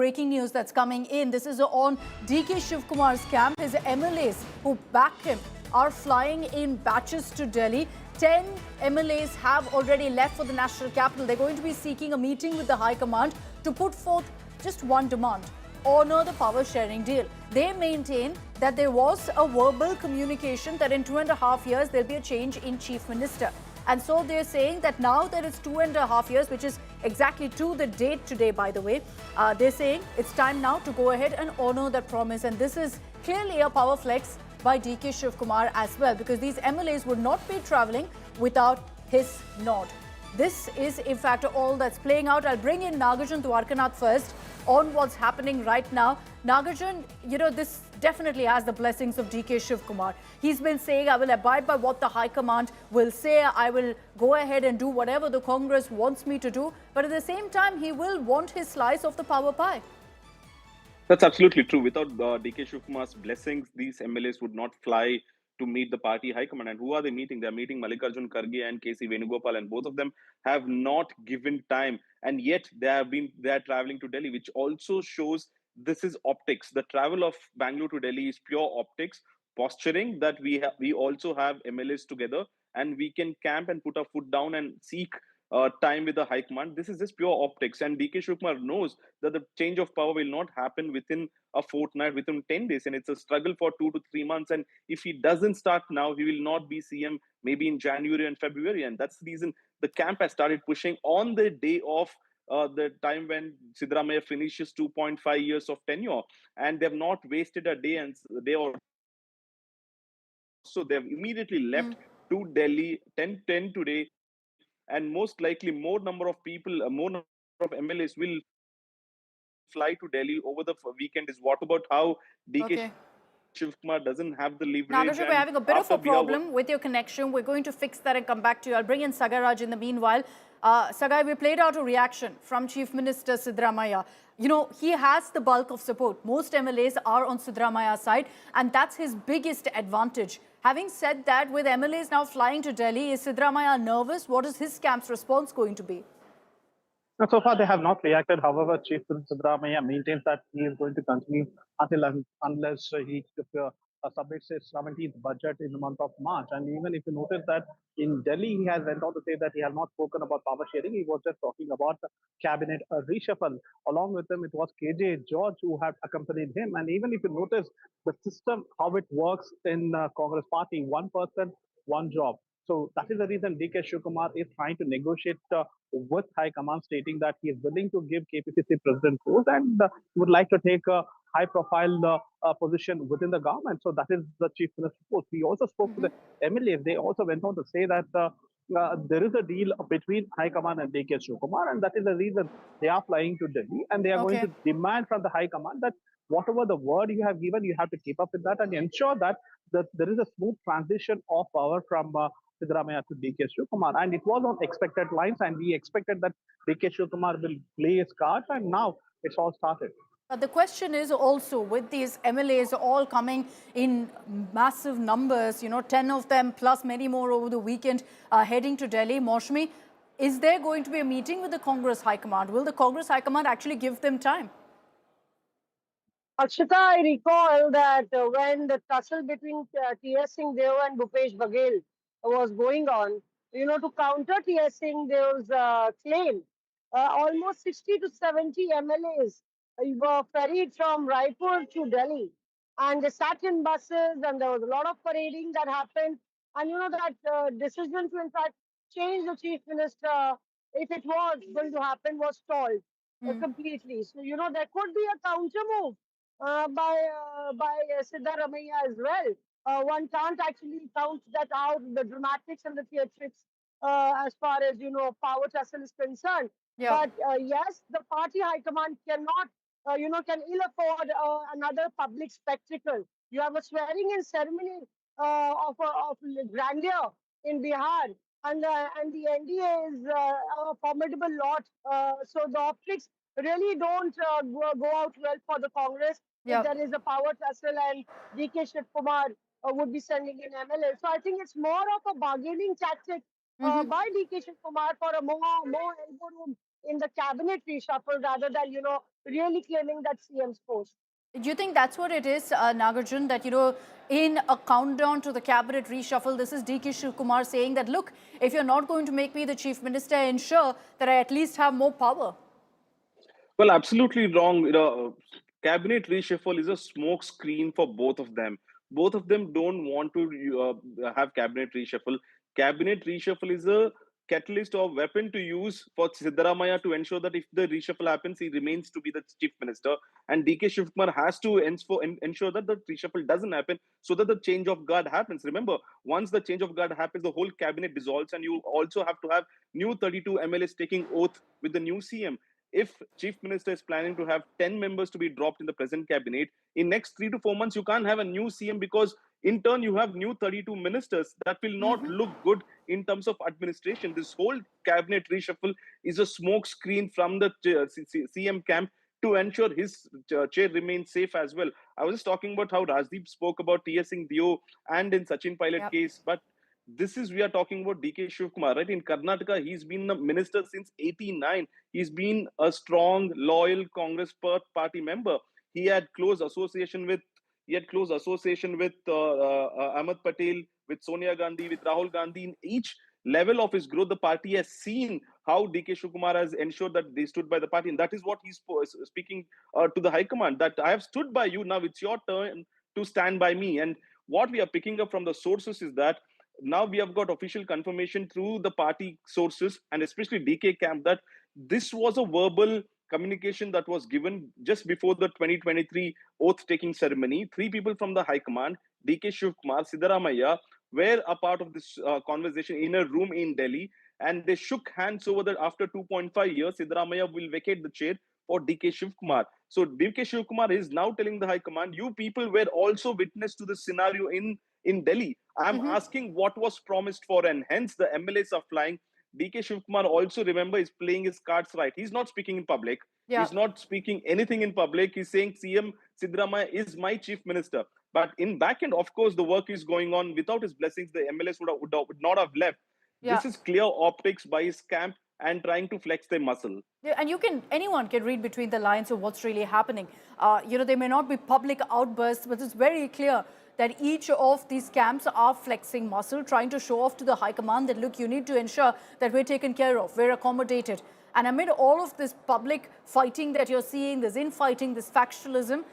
breaking news that's coming in. This is on D.K. Shivakumar's camp. His MLAs who back him are flying in batches to Delhi. 10 MLAs have already left for the national capital. They're going to be seeking a meeting with the High Command to put forth just one demand: honor the power sharing deal. They maintain that there was a verbal communication that in 2.5 years there'll be a change in Chief Minister. And so they're saying that now that it's 2.5 years, which is exactly to the date today, by the way, they're saying it's time now to go ahead and honor that promise. And this is clearly a power flex by D.K. Shivakumar as well, because these MLAs would not be traveling without his nod. This is, in fact, all that's playing out. I'll bring in Nagarjun Dwarkanath first on what's happening right now. Nagarjun, this definitely has the blessings of D.K. Shivakumar. He's been saying, I will abide by what the High Command will say. I will go ahead and do whatever the Congress wants me to do. But at the same time, he will want his slice of the power pie. That's absolutely true. Without D.K. Shivakumar's blessings, these MLAs would not fly to meet the party high command. And who are they meeting? They're meeting Mallikarjun, Kharge and K.C. Venugopal, and both of them have not given time. And yet they are traveling to Delhi, which also shows this is optics. The travel of Bangalore to Delhi is pure optics, posturing that we also have MLAs together and we can camp and put our foot down and seek time with the high command. This is just pure optics. And D.K. Shivakumar knows that the change of power will not happen within a fortnight, within 10 days. And it's a struggle for 2 to 3 months. And if he doesn't start now, he will not be CM maybe in January and February. And that's the reason the camp has started pushing on the day of the time when Siddaramaiah finishes 2.5 years of tenure. And they've not wasted a day or so. They've immediately left to Delhi 10:10 today. And most likely more number of people, more number of MLAs will fly to Delhi over the weekend. Is what about how D.K. Shivakumar doesn't have the leverage? Nagarjun, we're having a bit of a problem with your connection. We're going to fix that and come back to you. I'll bring in Sagaraj in the meanwhile. Sagai, we played out a reaction from Chief Minister Siddaramaiah. He has the bulk of support. Most MLAs are on Siddaramaiah's side, and that's his biggest advantage. Having said that, with MLAs now flying to Delhi, is Siddaramaiah nervous? What is his camp's response going to be? So far, they have not reacted. However, Chief Minister Siddaramaiah maintains that he is going to continue unless he submits his 17th budget in the month of March. And even if you notice that in Delhi, he has went on to say that he has not spoken about power sharing. He was just talking about cabinet reshuffle. Along with him, it was KJ George who had accompanied him. And even if you notice the system, how it works in Congress party, one person, one job. So that is the reason D.K. Shivakumar is trying to negotiate with High Command, stating that he is willing to give KPCC President post and would like to take a high-profile position within the government. So that is the Chief Minister post. He also spoke to the MLAs. They also went on to say that there is a deal between High Command and D.K. Shivakumar, and that is the reason they are flying to Delhi, and they are going to demand from the High Command that whatever the word you have given, you have to keep up with that and ensure that there is a smooth transition of power from Siddaramaiah to D.K. Shivakumar. And it was on expected lines, and we expected that D.K. Shivakumar will play his cards, and now it's all started. The question is also, with these MLAs all coming in massive numbers, 10 of them plus many more over the weekend heading to Delhi, Maushmi, is there going to be a meeting with the Congress High Command? Will the Congress High Command actually give them time? Akshita, I recall that when the tussle between T.S. Singh Deo and Bhupesh Baghel was going on, to counter T.S. Singh Deo's claim, almost 60 to 70 MLAs were ferried from Raipur to Delhi. And they sat in buses, and there was a lot of parading that happened. And that decision to, in fact, change the Chief Minister, if it was going to happen, was stalled completely. So, there could be a counter move by Siddaramaiah as well. One can't actually count that out, the dramatics and the theatrics as far as, power tussle is concerned. Yeah. But yes, the party high command cannot, can ill afford another public spectacle. You have a swearing-in ceremony of grandeur in Bihar, and the NDA is a formidable lot. So the optics really don't go out well for the Congress. If there is a power tussle and D.K. Shivakumar would be sending in MLA. So I think it's more of a bargaining tactic by D.K. Shivakumar for a more elbow room in the cabinet reshuffle rather than, really claiming that CM's post. Do you think that's what it is, Nagarjun, that, in a countdown to the cabinet reshuffle, this is D.K. Shivakumar saying that, look, if you're not going to make me the chief minister, ensure that I at least have more power? Well, absolutely wrong. Cabinet reshuffle is a smoke screen for both of them. Both of them don't want to have cabinet reshuffle. Cabinet reshuffle is a catalyst or weapon to use for Siddaramaiah to ensure that if the reshuffle happens, he remains to be the chief minister. And D.K. Shivakumar has to ensure that the reshuffle doesn't happen so that the change of guard happens. Remember, once the change of guard happens, the whole cabinet dissolves, and you also have to have new 32 MLAs taking oath with the new CM. If chief minister is planning to have 10 members to be dropped in the present cabinet in next 3 to 4 months, you can't have a new CM, because in turn you have new 32 ministers. That will not look good in terms of administration. This whole cabinet reshuffle is a smoke screen from the CM camp to ensure his chair remains safe as well. I was just talking about how Rajdeep spoke about TSing Dio and in Sachin Pilot case, but this is, we are talking about D.K. Shivakumar, right? In Karnataka, he's been a minister since '89. He's been a strong, loyal Congress party member. He had close association with Ahmed Patel, with Sonia Gandhi, with Rahul Gandhi. In each level of his growth, the party has seen how D.K. Shivakumar has ensured that they stood by the party, and that is what he's speaking to the High Command. That I have stood by you. Now it's your turn to stand by me. And what we are picking up from the sources is that now we have got official confirmation through the party sources and especially DK camp that this was a verbal communication that was given just before the 2023 oath taking ceremony. Three people from the High Command, DK Shivakumar, Siddaramaiah, were a part of this conversation in a room in Delhi, and they shook hands over that after 2.5 years, Siddaramaiah will vacate the chair for DK Shivakumar. So DK Shivakumar is now telling the High Command, you people were also witness to this scenario in Delhi. I'm asking what was promised for, and hence the MLAs are flying. DK Shivakumar also, remember, is playing his cards right. He's not speaking in public. Yeah. He's not speaking anything in public. He's saying CM Siddaramaiah is my chief minister. But in back end, of course, the work is going on. Without his blessings, the MLAs would not have left. Yeah. This is clear optics by his camp and trying to flex their muscle. Yeah, and anyone can read between the lines of what's really happening. There may not be public outbursts, but it's very clear that each of these camps are flexing muscle, trying to show off to the High Command that, look, you need to ensure that we're taken care of, we're accommodated. And amid all of this public fighting that you're seeing, this infighting, this factionalism,